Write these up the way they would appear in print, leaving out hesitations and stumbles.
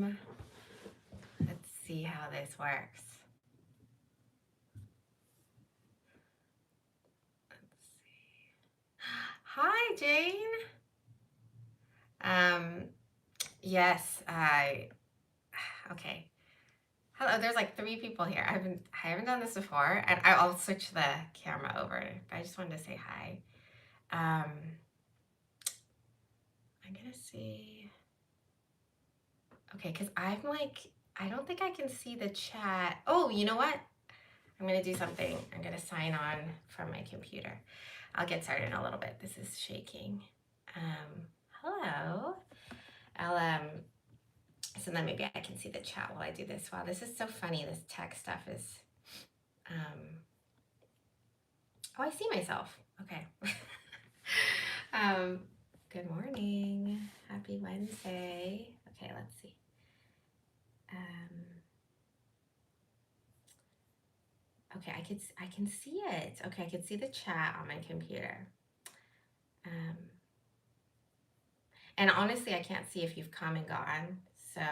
Let's see how this works. Let's see. Hi, Jane. Um, yes, okay. Hello, there's like three people here. I haven't done this before, and I'll switch the camera over, but I just wanted to say hi. Um, I'm gonna see. Okay, because I don't think I can see the chat. Oh, you know what? I'm gonna do something. I'm gonna sign on from my computer. I'll get started in a little bit. This is shaking. Hello. I'll so then maybe I can see the chat while I do this. Wow, this is so funny. This tech stuff is oh, I see myself. Okay. um Good morning. Happy Wednesday. Okay, let's see. Okay, I can see it. Okay, I can see the chat on my computer. Um And honestly, I can't see if you've come and gone, so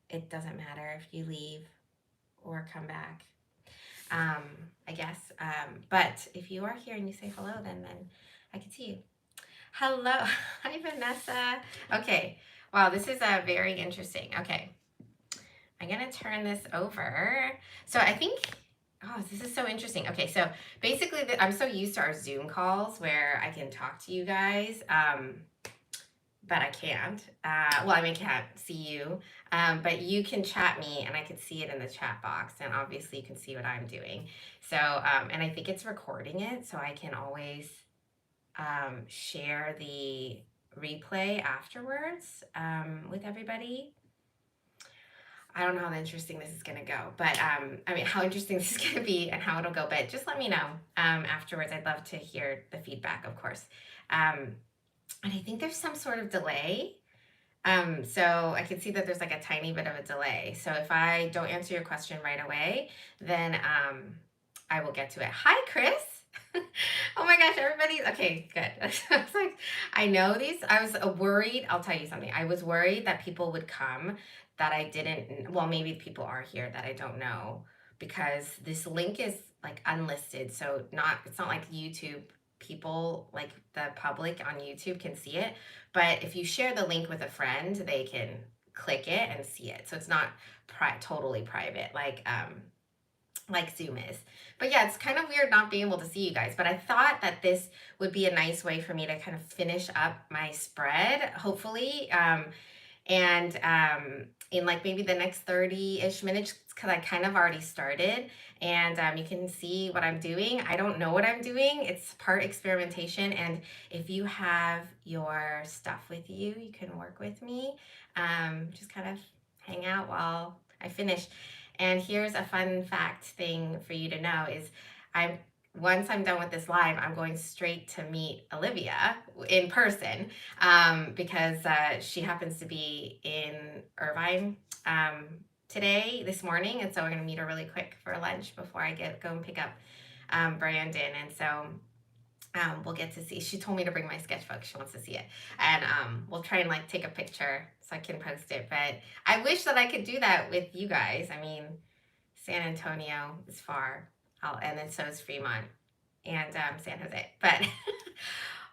it doesn't matter if you leave or come back. Um, I guess. But if you are here and you say hello, then I can see you. Hello, hi Vanessa. Okay, wow, this is very interesting. Okay, I'm gonna turn this over. So I think. Oh, this is so interesting. Okay, so basically, I'm so used to our Zoom calls where I can talk to you guys. But I can't. Well, I mean, can't see you, but you can chat me and I can see it in the chat box. And obviously, you can see what I'm doing. So, and I think it's recording it, so I can always share the replay afterwards with everybody. I don't know how interesting this is going to go, but I mean, how interesting this is going to be and how it'll go. But just let me know afterwards. I'd love to hear the feedback, of course. And I think there's some sort of delay. So I can see that there's like a tiny bit of a delay. So if I don't answer your question right away, then I will get to it. Hi, Chris. Oh my gosh, everybody's okay, good. I was like, I know these. I was worried. I'll tell you something. I was worried that people would come that I didn't, well, maybe people are here that I don't know because this link is like unlisted. So it's not like YouTube people, like the public on YouTube can see it. But if you share the link with a friend, they can click it and see it. So it's not totally private like Zoom is. But yeah, it's kind of weird not being able to see you guys. But I thought that this would be a nice way for me to kind of finish up my spread, hopefully. And in like maybe the next 30-ish minutes, because I kind of already started, and you can see what I'm doing. I don't know what I'm doing. It's part experimentation, and if you have your stuff with you, you can work with me. Just kind of hang out while I finish. And here's a fun fact thing for you to know is I'm once I'm done with this live, I'm going straight to meet Olivia in person because she happens to be in Irvine this morning. And so we're going to meet her really quick for lunch before I go and pick up Brandon. And so we'll get to see. She told me to bring my sketchbook. She wants to see it. And we'll try and like take a picture so I can post it. But I wish that I could do that with you guys. I mean, San Antonio is far. And then so is Fremont and San Jose. But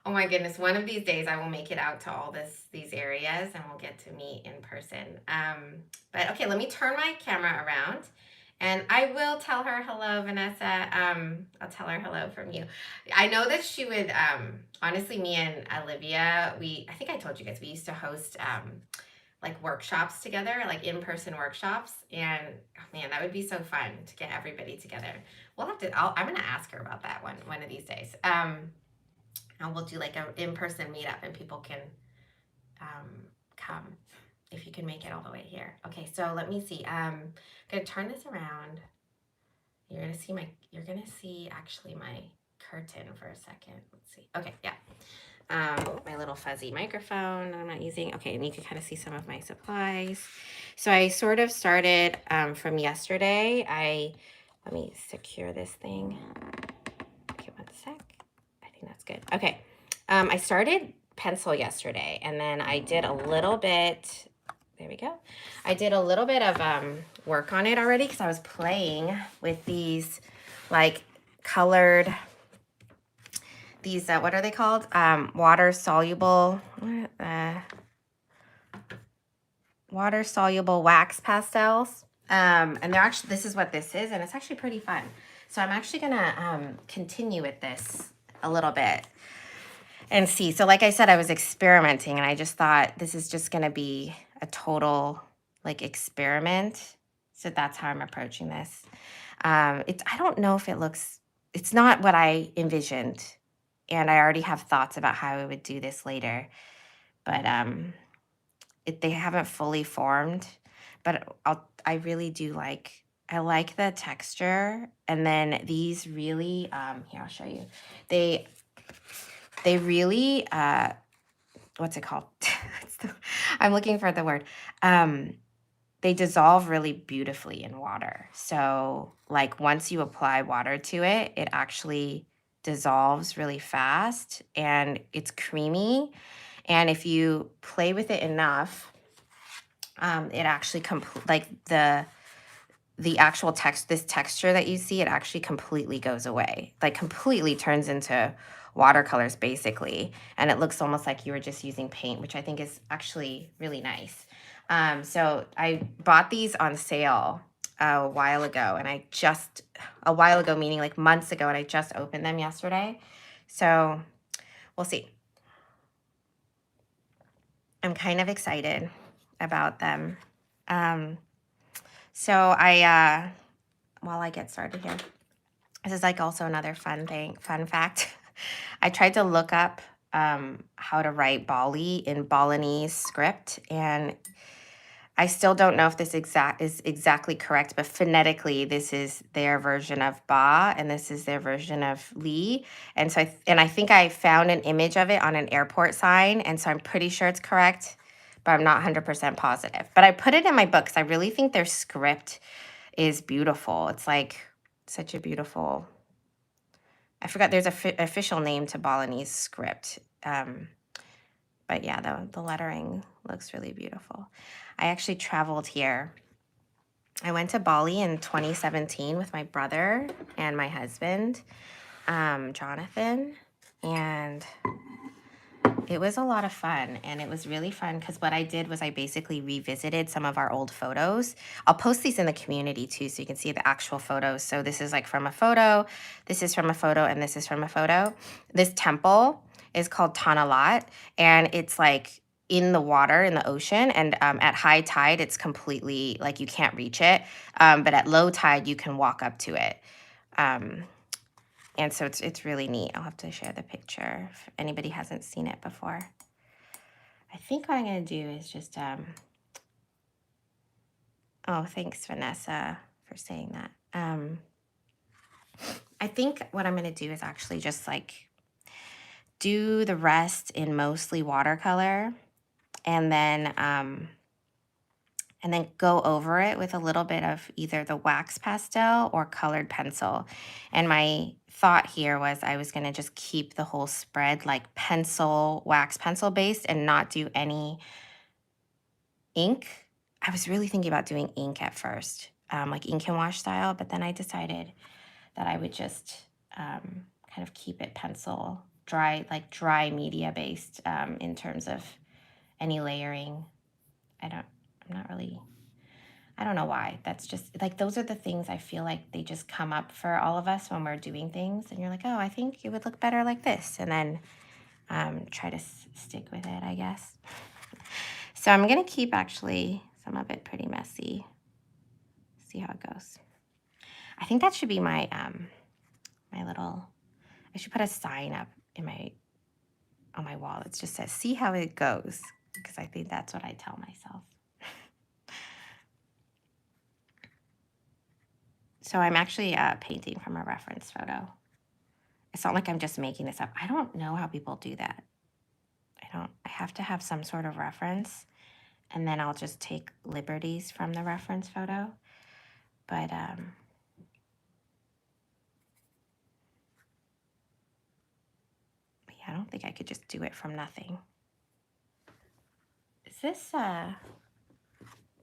oh my goodness, one of these days I will make it out to all these areas and we'll get to meet in person. But okay, let me turn my camera around and I will tell her hello, Vanessa. I'll tell her hello from you. I know that she would, honestly, me and Olivia, I think I told you guys, we used to host like workshops together, like in-person workshops. And oh man, that would be so fun to get everybody together. We'll have to, I'm going to ask her about that one of these days. And we'll do like an in-person meetup and people can come if you can make it all the way here. Okay, so let me see. I'm gonna turn this around. You're gonna see actually my curtain for a second. Let's see. Okay, yeah. My little fuzzy microphone I'm not using. Okay, and you can kind of see some of my supplies. So I sort of started from yesterday. Let me secure this thing. Okay, one sec. I think that's good. Okay. I started pencil yesterday and then I did a little bit There we go. I did a little bit of work on it already because I was playing with these like colored, these, what are they called? Water soluble wax pastels. And they're actually, this is what this is, and it's actually pretty fun. So I'm actually gonna continue with this a little bit and see. So like I said, I was experimenting and I just thought this is just gonna be a total like experiment. So that's how I'm approaching this. I don't know if it's not what I envisioned. And I already have thoughts about how I would do this later. But they haven't fully formed. But I really do I like the texture. And then these really, here, I'll show you. They really, what's it called? I'm looking for the word. They dissolve really beautifully in water. So like once you apply water to it, it actually dissolves really fast and it's creamy. And if you play with it enough, it actually like the actual this texture that you see, it actually completely goes away, like completely turns into watercolors basically. And it looks almost like you were just using paint, which I think is actually really nice. So I bought these on sale a while ago, and a while ago, meaning like months ago, and I just opened them yesterday. So we'll see. I'm kind of excited about them. So while I get started here, this is like also another fun fact. I tried to look up how to write Bali in Balinese script, and I still don't know if this is exactly correct, but phonetically, this is their version of ba, and this is their version of li. And so, I think I found an image of it on an airport sign, and so I'm pretty sure it's correct, but I'm not 100% positive. But I put it in my book because I really think their script is beautiful. It's like such a beautiful. I forgot there's a official name to Balinese script. But yeah, the lettering looks really beautiful. I actually traveled here. I went to Bali in 2017 with my brother and my husband, Jonathan, and it was a lot of fun. And it was really fun because what I did was I basically revisited some of our old photos. I'll post these in the community too, so you can see the actual photos. So this is like from a photo, this is from a photo, and this is from a photo. This temple is called Tanalat, and it's like in the water in the ocean, and at high tide it's completely like you can't reach it, but at low tide you can walk up to it, and so it's really neat. I'll have to share the picture if anybody hasn't seen it before. I think what I'm going to do is just oh, thanks Vanessa for saying that. I think what I'm going to do is actually just like do the rest in mostly watercolor, and then go over it with a little bit of either the wax pastel or colored pencil. And my thought here was I was going to just keep the whole spread like wax pencil based, and not do any ink. I was really thinking about doing ink at first, like ink and wash style, but then I decided that I would just kind of keep it pencil, dry media based, in terms of any layering. I don't know why. That's just like, those are the things I feel like they just come up for all of us when we're doing things. And you're like, oh, I think it would look better like this. And then try to stick with it, I guess. So I'm going to keep actually some of it pretty messy. See how it goes. I think that should be my, I should put a sign up on my wall. It just says, see how it goes. Because I think that's what I tell myself. So I'm actually painting from a reference photo. It's not like I'm just making this up. I don't know how people do that. I have to have some sort of reference, and then I'll just take liberties from the reference photo. But yeah, I don't think I could just do it from nothing. Is this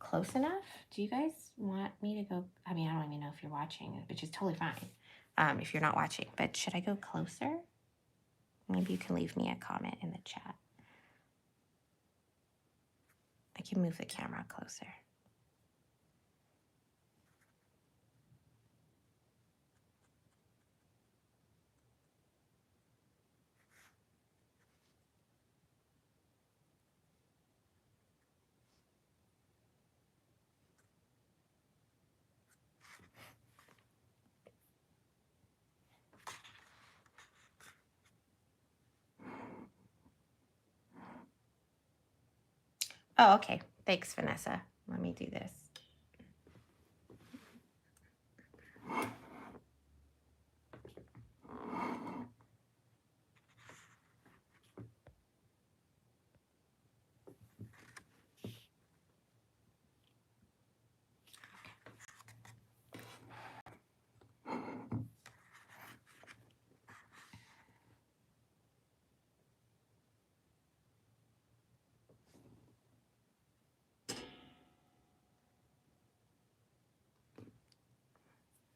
close enough? Do you guys want me to go? I mean, I don't even know if you're watching, which is totally fine if you're not watching. But should I go closer? Maybe you can leave me a comment in the chat. I can move the camera closer. Oh, okay. Thanks, Vanessa. Let me do this.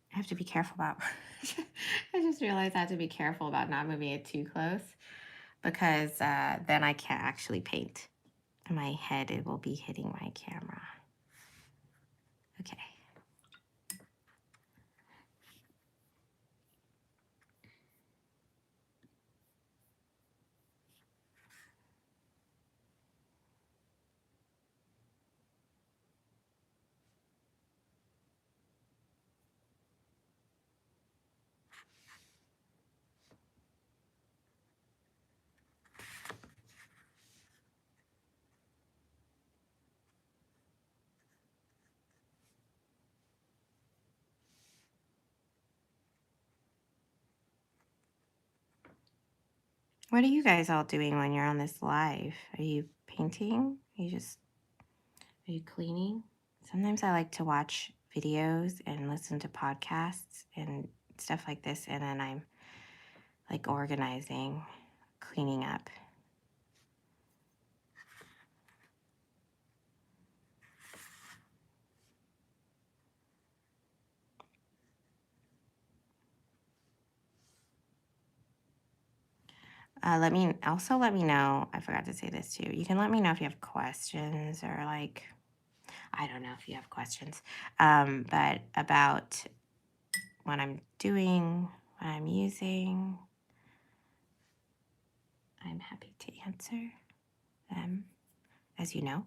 I have to be careful about, I just realized I have to be careful about not moving it too close because then I can't actually paint. And my head, it will be hitting my camera. Okay. What are you guys all doing when you're on this live? Are you painting? Are you cleaning? Sometimes I like to watch videos and listen to podcasts and stuff like this, and then I'm like organizing, cleaning up. Let me know. I forgot to say this too. You can let me know if you have questions or like, I don't know if you have questions, but about what I'm doing, what I'm using. I'm happy to answer them, as you know.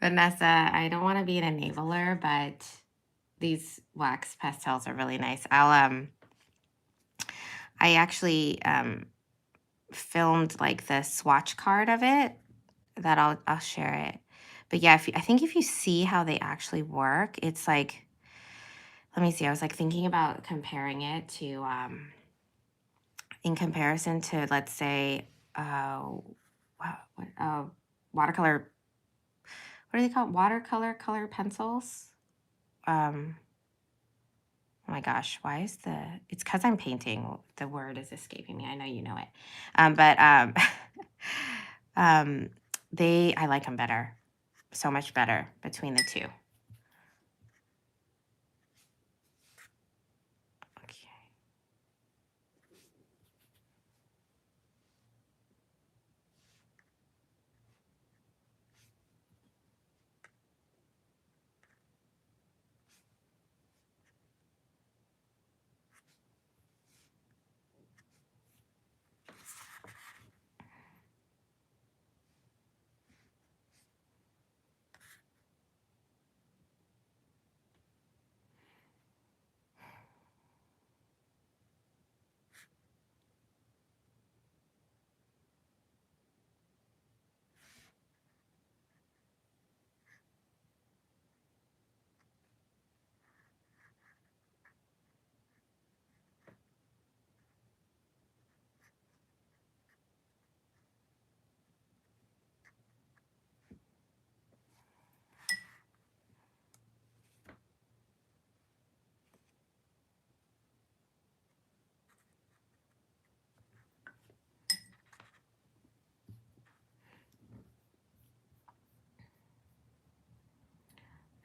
Vanessa, I don't want to be an enabler, but these wax pastels are really nice. I actually filmed like the swatch card of it that I'll share it. But yeah, I think if you see how they actually work, it's like, let me see. I was like thinking about comparing it to in comparison to, let's say, watercolor. What are they called? Watercolor color pencils. Um, oh my gosh, why is it's because I'm painting. The word is escaping me. I know you know it. But um, I like them better. So much better between the two. Okay.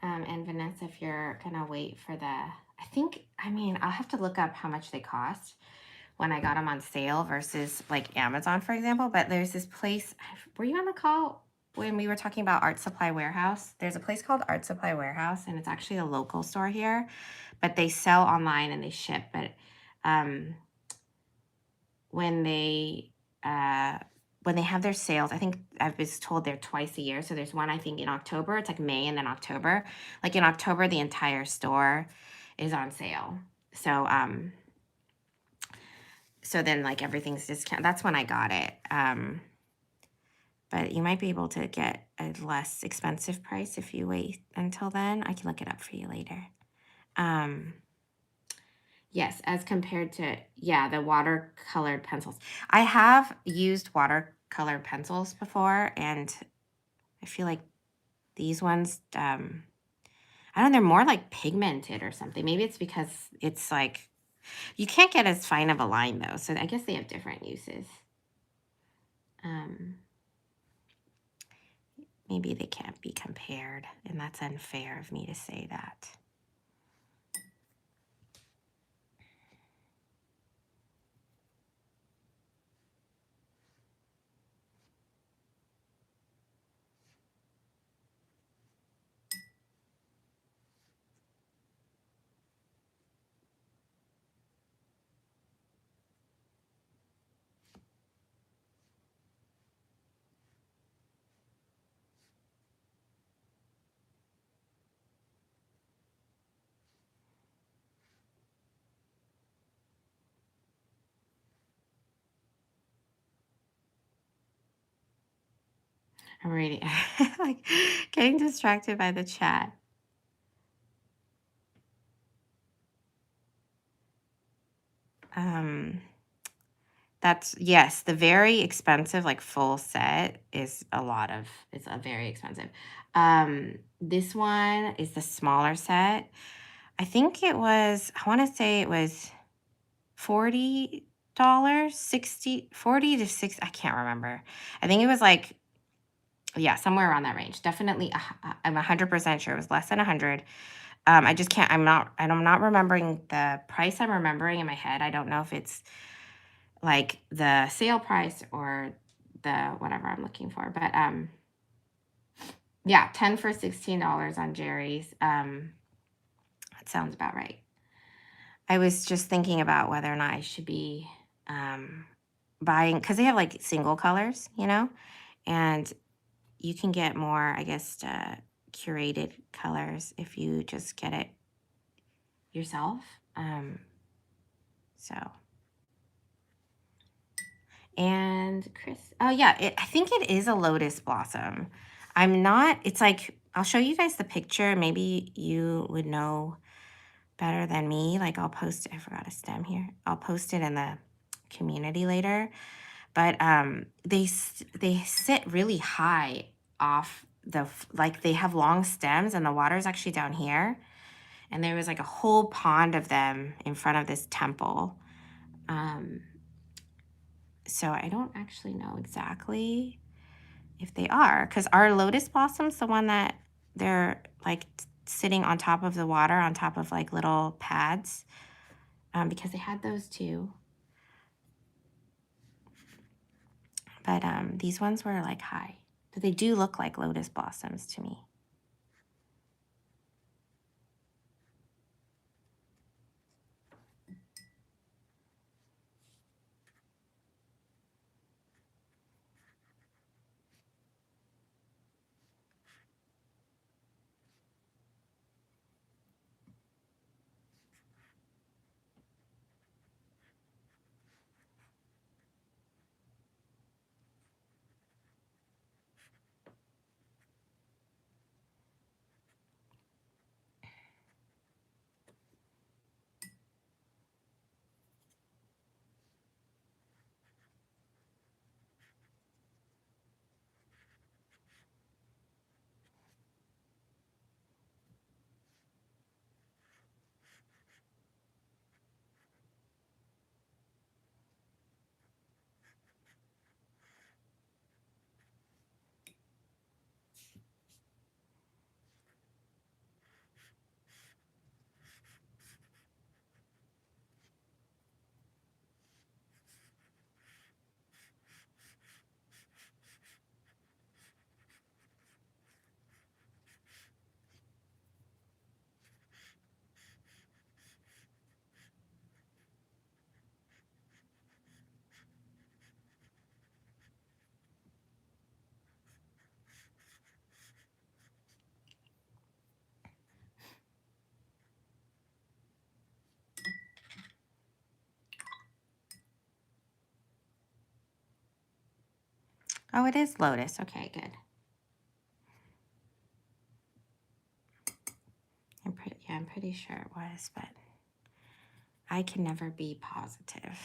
And Vanessa, if you're gonna wait for I'll have to look up how much they cost when I got them on sale versus like Amazon, for example. But there's this place. Were you on the call when we were talking about Art Supply Warehouse? There's a place called Art Supply Warehouse, and it's actually a local store here, but they sell online and they ship. But um, when they uh, when they have their sales, I think I was told they're twice a year. So there's one, I think, in October. It's like May and then October. Like in October, the entire store is on sale. So then like everything's discount. That's when I got it. But you might be able to get a less expensive price if you wait until then. I can look it up for you later. Um, Yes, as compared to, yeah, the watercolored pencils. I have used watercolor pencils before, and I feel like these ones, I don't know, they're more like pigmented or something. Maybe it's because it's like, you can't get as fine of a line though. So I guess they have different uses. Um, Maybe they can't be compared, and that's unfair of me to say that. I'm reading, like getting distracted by the chat. That's, yes, the very expensive, like full set it's a very expensive. This one is the smaller set. I think I want to say it was $40, 60, 40 to 60. I can't remember. I think it was like, yeah, somewhere around that range. Definitely, I'm 100% sure it was less than 100. I just can't, I'm not remembering the price. I'm remembering in my head. I don't know if it's like the sale price or the whatever I'm looking for. But yeah, 10 for $16 on Jerry's. That sounds about right. I was just thinking about whether or not I should be buying, because they have like single colors, and you can get more, I guess, curated colors if you just get it yourself. So, and Chris, oh yeah, I think it is a lotus blossom. I'm not, it's like, I'll show you guys the picture. Maybe you would know better than me. Like I'll post, I forgot a stem here. I'll post it in the community later. But they sit really high off like they have long stems and the water is actually down here. And there was like a whole pond of them in front of this temple. So I don't actually know exactly if they are, because our lotus blossoms, the one that they're like sitting on top of the water, on top of like little pads, because they had those too. But these ones were like high. But they do look like lotus blossoms to me. Oh, it is lotus. Okay, good. I'm pretty sure it was, but I can never be positive.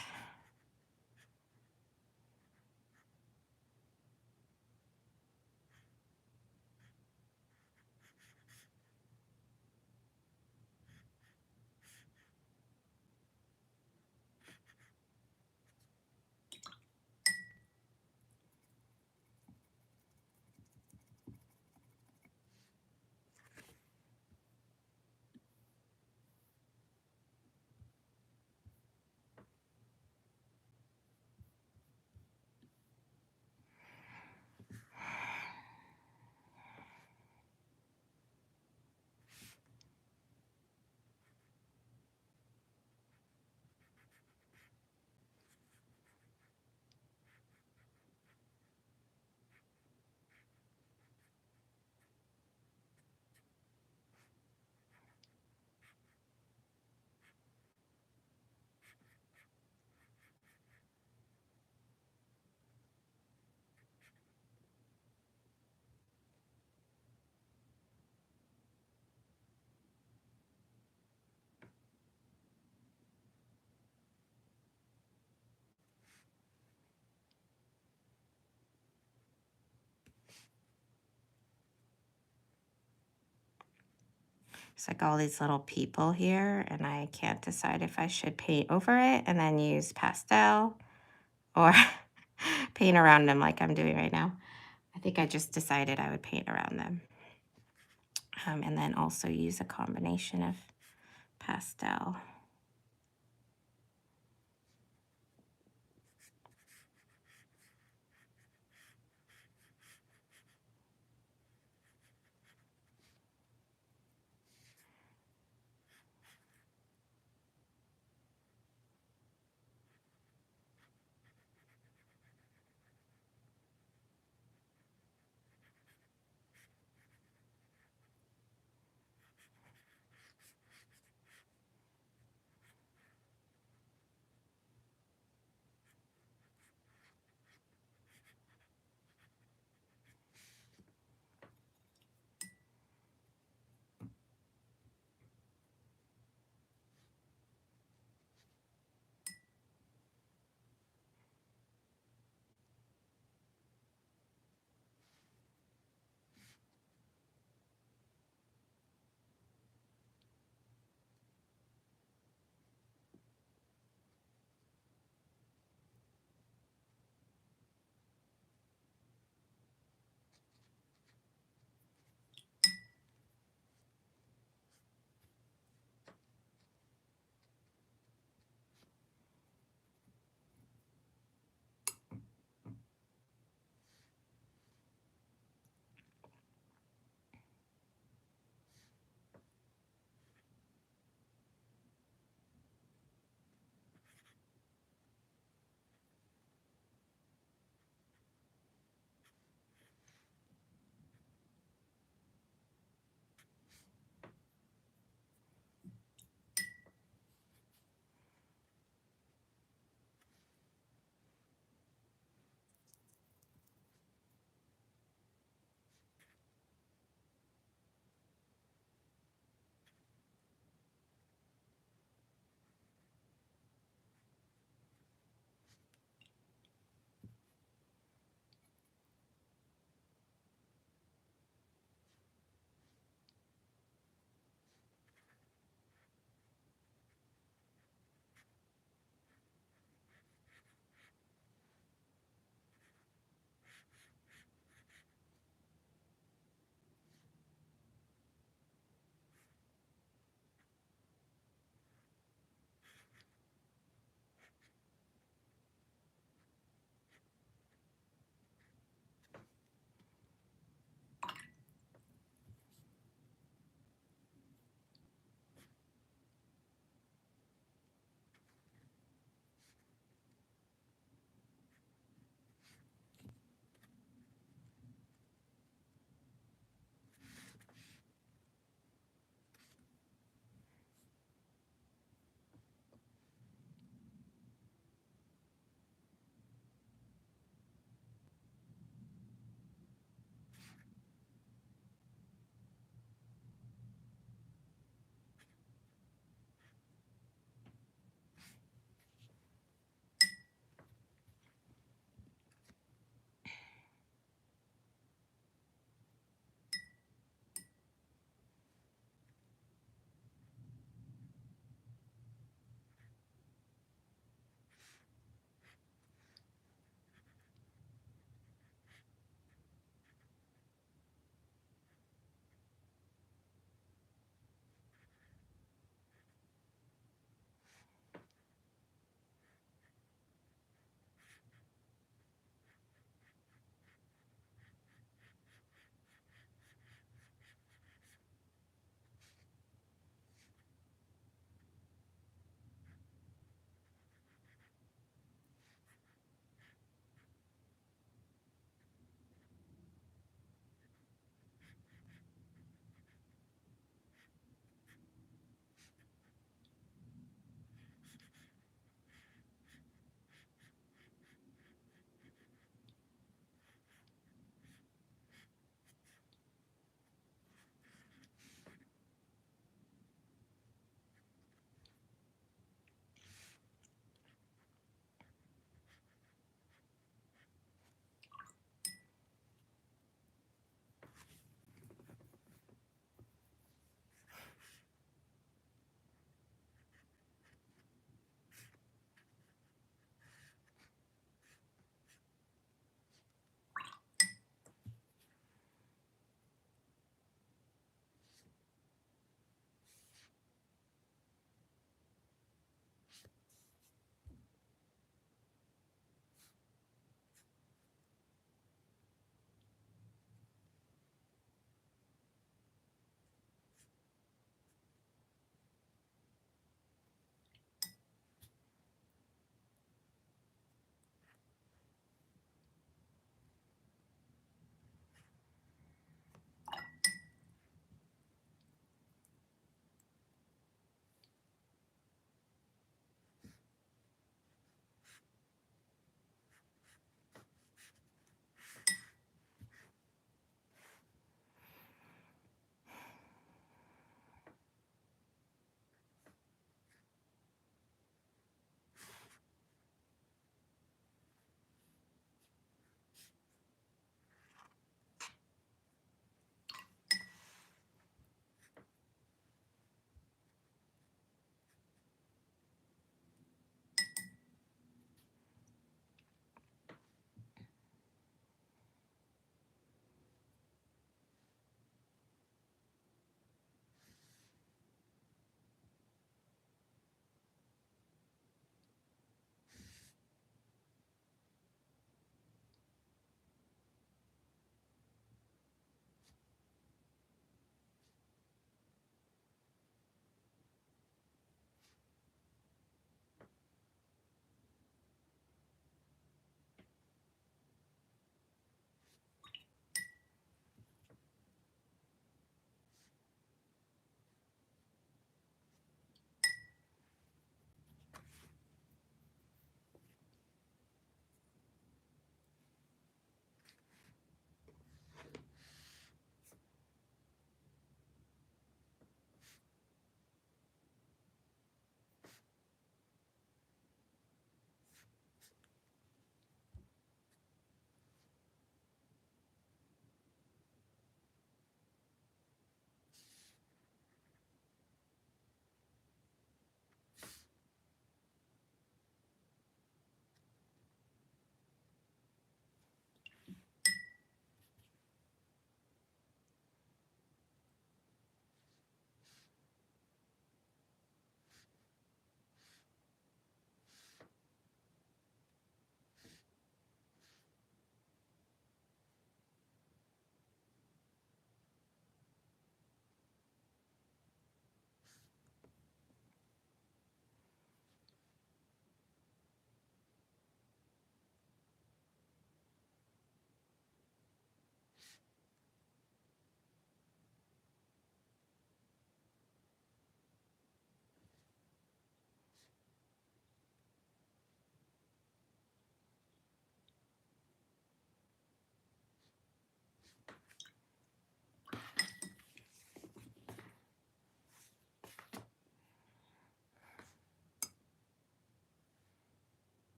It's like all these little people here, and I can't decide if I should paint over it and then use pastel or paint around them like I'm doing right now. I think I just decided I would paint around them. And then also use a combination of pastel.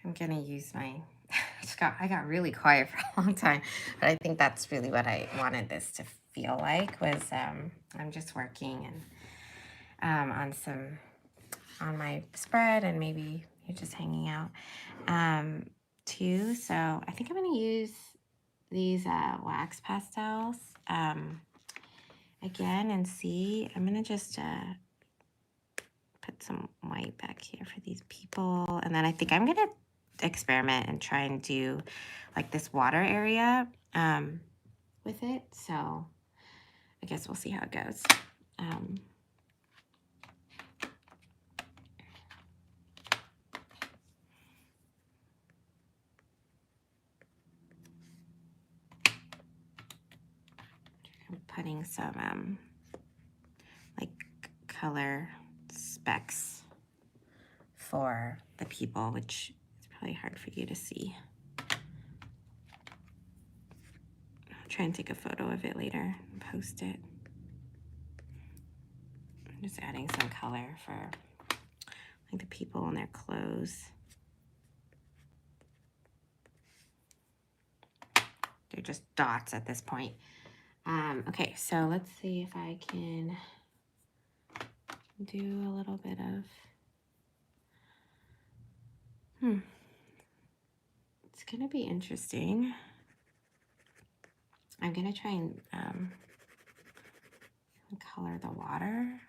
I'm gonna use my, I got really quiet for a long time, but I think that's really what I wanted this to feel like was, I'm just working and on my spread, and maybe you're just hanging out, too. So I think I'm gonna use these, wax pastels, again, and see. I'm gonna just, put some white back here for these people. And then I think I'm going to experiment and try and do like this water area with it. So I guess we'll see how it goes. I'm putting some like color specks for the people, which is probably hard for you to see. I'll try and take a photo of it later and post it. I'm just adding some color for like the people and their clothes. They're just dots at this point. Okay, so let's see if I can do a little bit of, it's gonna be interesting. I'm gonna try and color the water.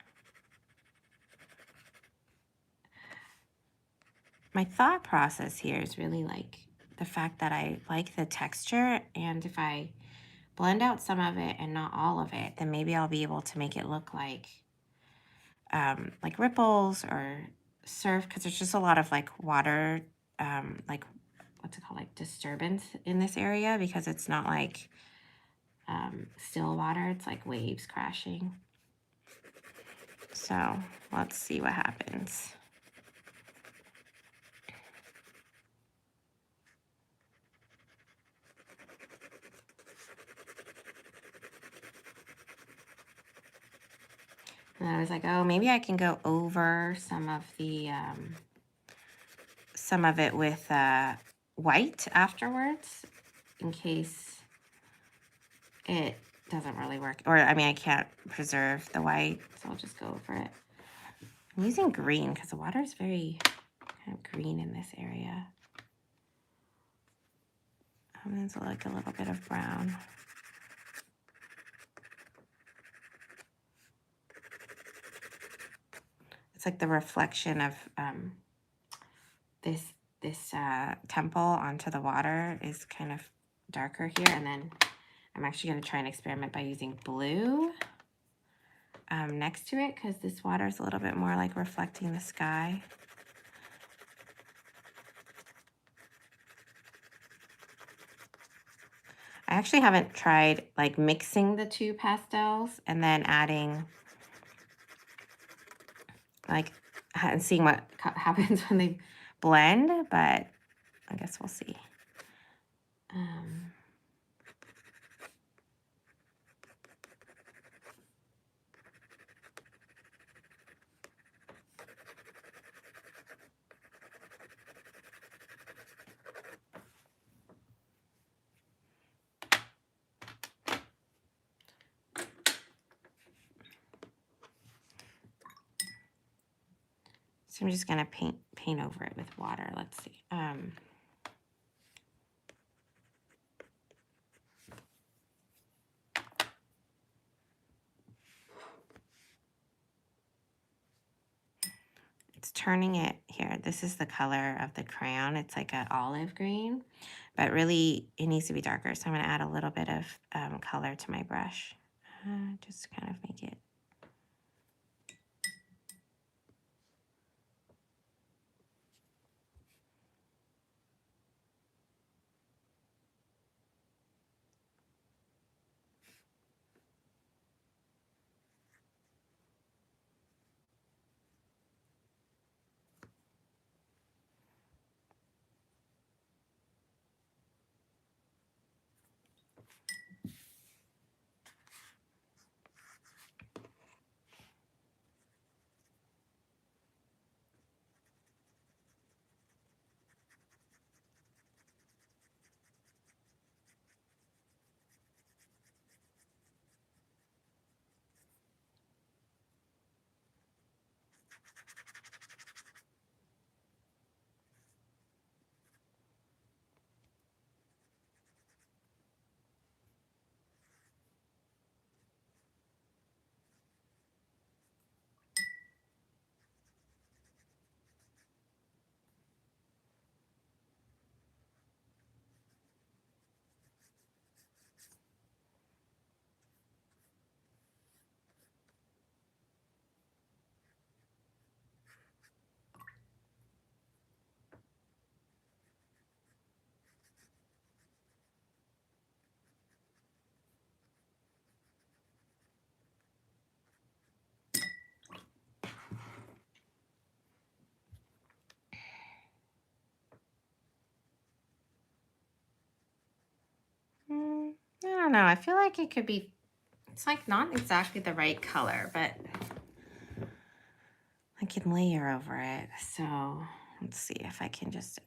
My thought process here is really like the fact that I like the texture, and if I blend out some of it and not all of it, then maybe I'll be able to make it look like ripples or surf, because there's just a lot of like water, like what's it called, like disturbance in this area, because it's not like still water, it's like waves crashing. So let's see what happens. And I was like, oh, maybe I can go over some of it with white afterwards, in case it doesn't really work. Or, I mean, I can't preserve the white, so I'll just go over it. I'm using green because the water is very kind of green in this area. There's like a little bit of brown. It's like the reflection of this temple onto the water is kind of darker here. And then I'm actually going to try and experiment by using blue next to it, because this water is a little bit more like reflecting the sky. I actually haven't tried like mixing the two pastels and then adding like and seeing what happens when they blend, but I guess we'll see. So I'm just gonna paint over it with water. Let's see. It's turning it here. This is the color of the crayon. It's like an olive green, but really it needs to be darker. So I'm gonna add a little bit of color to my brush, just to kind of make it. don't know. I feel like it could be, it's like not exactly the right color, but I can layer over it. So let's see if I can just,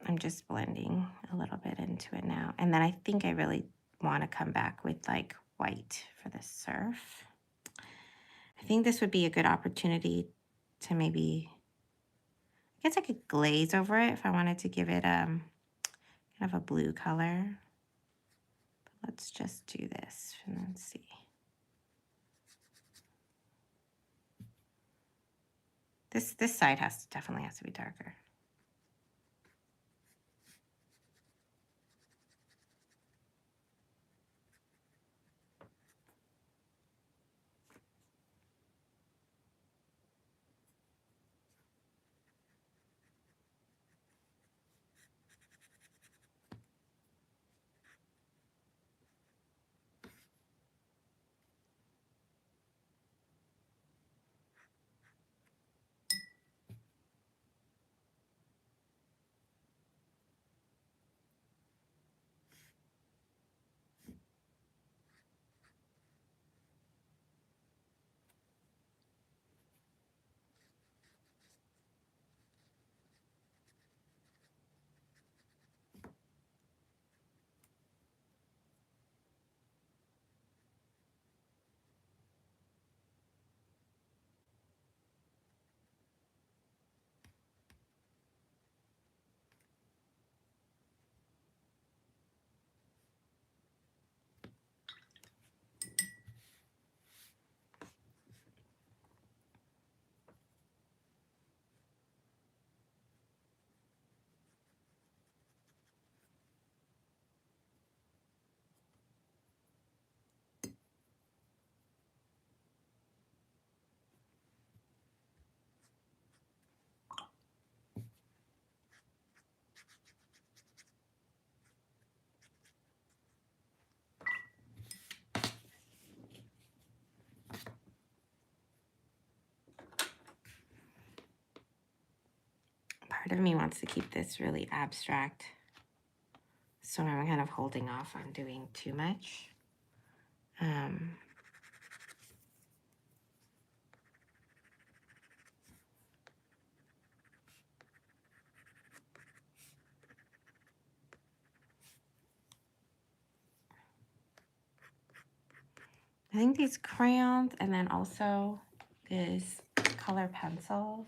I'm just blending a little bit into it now. And then I think I really want to come back with like white for the surf. I think this would be a good opportunity to maybe, I guess I could glaze over it if I wanted to give it kind of a blue color. But let's just do this and then see. This side definitely has to be darker. Part of me wants to keep this really abstract, so I'm kind of holding off on doing too much. I think these crayons and then also these color pencils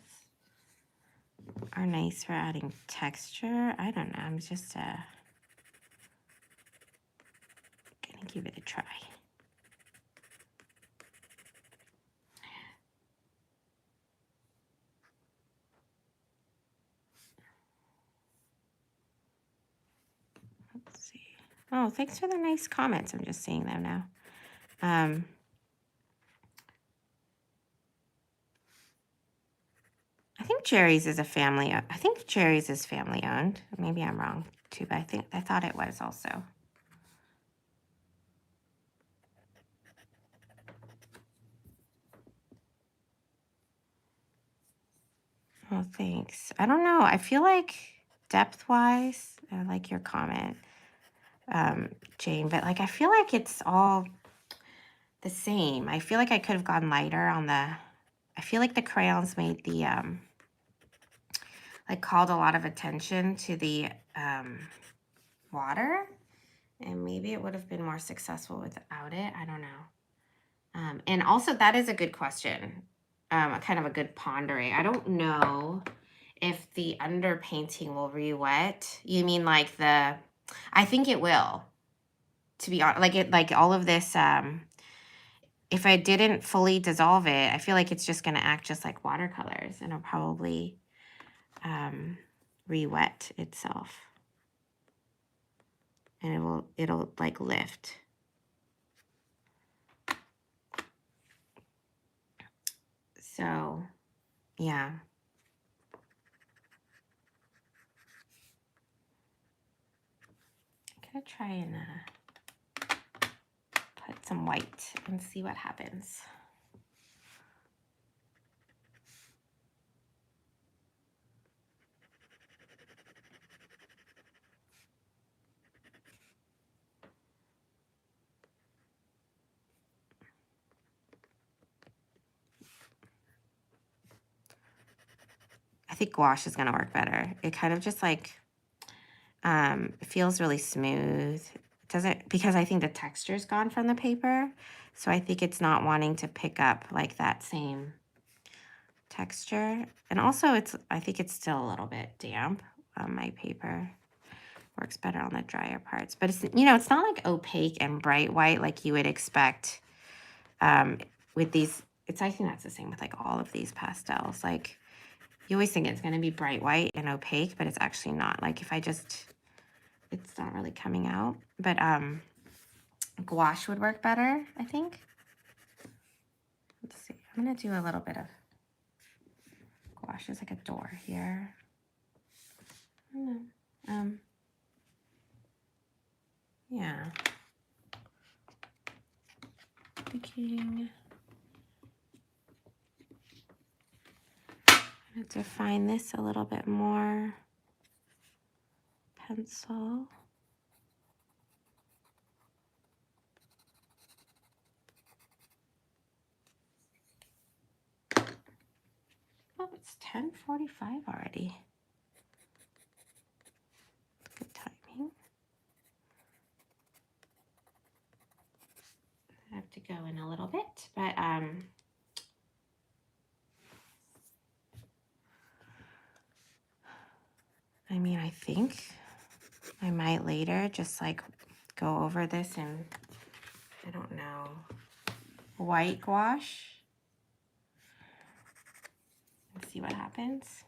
are nice for adding texture. I don't know. I'm just gonna give it a try. Let's see. Oh, thanks for the nice comments. I'm just seeing them now. I think Jerry's is a family. I think Jerry's is family owned. Maybe I'm wrong too, but I thought it was also. Oh, thanks. I don't know. I feel like depth-wise, I like your comment, Jane, but like I feel like it's all the same. I feel like I could have gone lighter on the, I feel like the crayons made the, like called a lot of attention to the water, and maybe it would have been more successful without it. I don't know. And also that is a good question, kind of a good pondering. I don't know if the underpainting will re-wet. You mean like the, I think it will, to be honest, like all of this, if I didn't fully dissolve it, I feel like it's just going to act just like watercolors, and it'll probably re-wet itself, and it'll like lift. So yeah, I'm gonna try and put some white and see what happens. think gouache is gonna work better. It kind of just like, it feels really smooth. It doesn't, because I think the texture's gone from the paper. So I think it's not wanting to pick up like that same texture. And also I think it's still a little bit damp on my paper. Works better on the drier parts. But it's, you know, it's not like opaque and bright white like you would expect with these. I think that's the same with like all of these pastels. Like you always think it's going to be bright white and opaque, but it's actually not. Like if I just, it's not really coming out. But gouache would work better, I think. Let's see. I'm going to do a little bit of gouache. There's like a door here. I don't know. Yeah. Thinking. I'm going to define this a little bit more. Pencil. Oh, it's 10:45 already. Good timing. I have to go in a little bit, but I mean, I think I might later just like go over this and I don't know, white gouache and see what happens.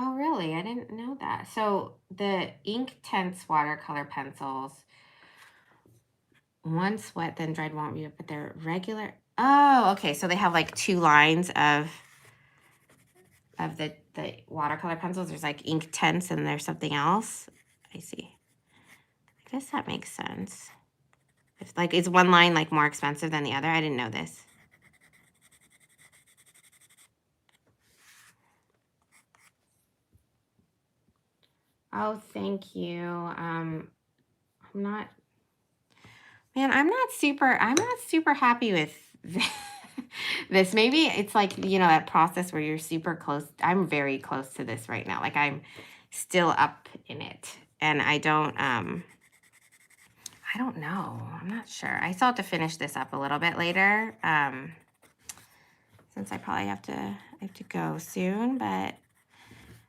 Oh, really? I didn't know that. So the Inktense watercolor pencils, once wet, then dried won't be, but they're regular. Oh, okay. So they have like two lines of the watercolor pencils. There's like Inktense and there's something else. I see. I guess that makes sense. If like is one line like more expensive than the other? I didn't know this. Oh, thank you. I'm not super happy with this. Maybe it's like, you know, that process where you're super close. I'm very close to this right now. Like I'm still up in it. And I don't know. I'm not sure. I still have to finish this up a little bit later. Since I probably have to go soon, but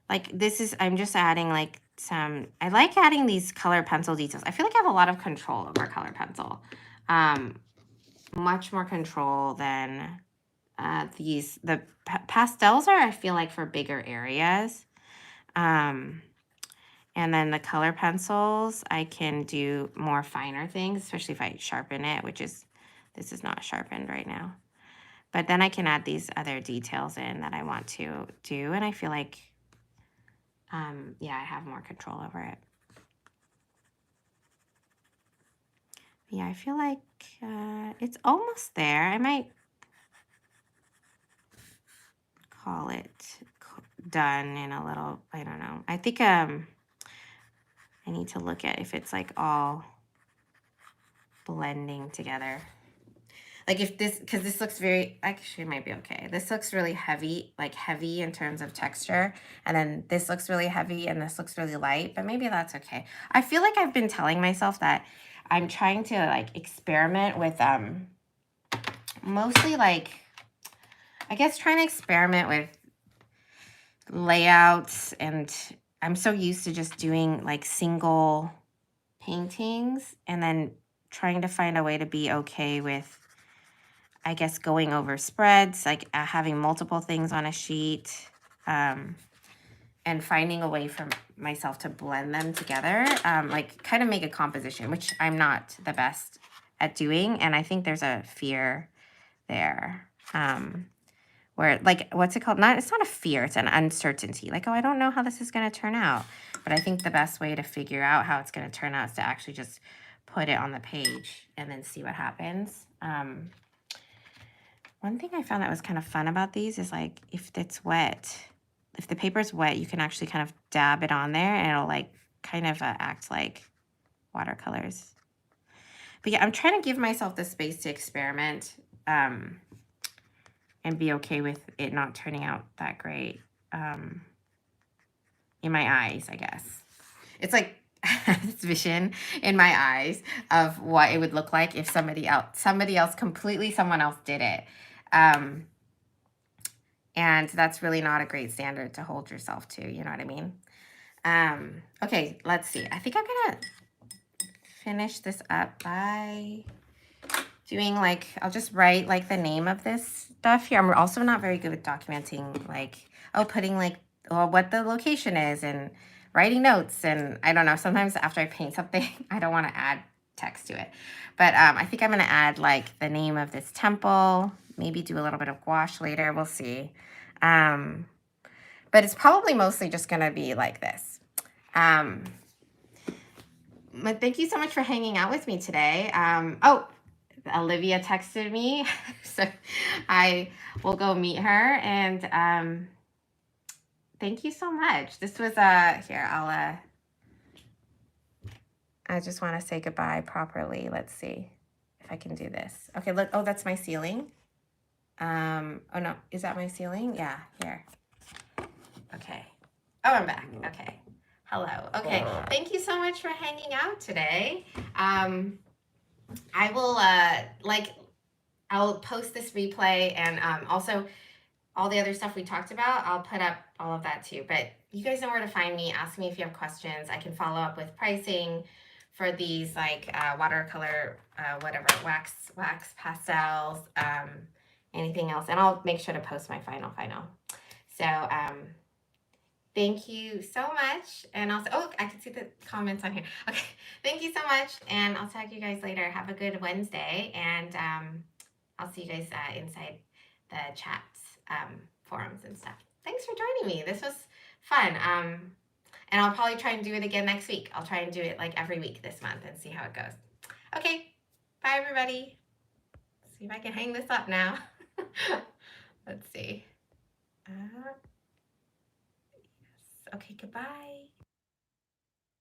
like this is, I'm just adding like I like adding these color pencil details. I feel like I have a lot of control over color pencil. Much more control than the pastels are, I feel like, for bigger areas. And then the color pencils, I can do more finer things, especially if I sharpen it, this is not sharpened right now. But then I can add these other details in that I want to do. And I feel like, yeah, I have more control over it. Yeah, I feel like it's almost there. I might call it done in a little, I don't know. I think I need to look at if it's like all blending together. Like if this, because this looks very, actually it might be okay. This looks really heavy, like heavy in terms of texture. And then this looks really heavy and this looks really light, but maybe that's okay. I feel like I've been telling myself that I'm trying to like experiment with mostly like, I guess trying to experiment with layouts, and I'm so used to just doing like single paintings and then trying to find a way to be okay with, I guess, going over spreads, like having multiple things on a sheet, and finding a way for myself to blend them together, like kind of make a composition, which I'm not the best at doing. And I think there's a fear there, where like, what's it called? It's not a fear, it's an uncertainty. Like, oh, I don't know how this is going to turn out. But I think the best way to figure out how it's going to turn out is to actually just put it on the page and then see what happens. One thing I found that was kind of fun about these is like, if it's wet, if the paper's wet, you can actually kind of dab it on there and it'll like kind of act like watercolors. But yeah, I'm trying to give myself the space to experiment and be okay with it not turning out that great in my eyes, I guess. It's like this vision in my eyes of what it would look like if someone else did it. And that's really not a great standard to hold yourself to, you know what I mean? Okay, let's see. I think I'm gonna finish this up by doing like, I'll just write like the name of this stuff here. I'm also not very good with documenting like, putting like what the location is and writing notes. And I don't know, sometimes after I paint something, I don't want to add text to it. But I think I'm going to add like the name of this temple, maybe do a little bit of gouache later. We'll see. But it's probably mostly just going to be like this. But thank you so much for hanging out with me today. Olivia texted me, so I will go meet her. And thank you so much. This was here. I just want to say goodbye properly. Let's see if I can do this. Okay, look. Oh, that's my ceiling. Oh no, is that my ceiling? Yeah, here. Okay. Oh, I'm back. Okay. Hello. Okay. Thank you so much for hanging out today. I will I'll post this replay and also all the other stuff we talked about. I'll put up all of that too. But you guys know where to find me. Ask me if you have questions. I can follow up with pricing for these like watercolor, whatever, wax pastels, anything else. And I'll make sure to post my final. So thank you so much. And also, I can see the comments on here. Okay, thank you so much. And I'll talk to you guys later. Have a good Wednesday. And I'll see you guys inside the chats, forums and stuff. Thanks for joining me. This was fun. And I'll probably try and do it again next week. I'll try and do it like every week this month and see how it goes. Okay, bye everybody. See if I can hang this up now. Let's see. Yes. Okay, goodbye.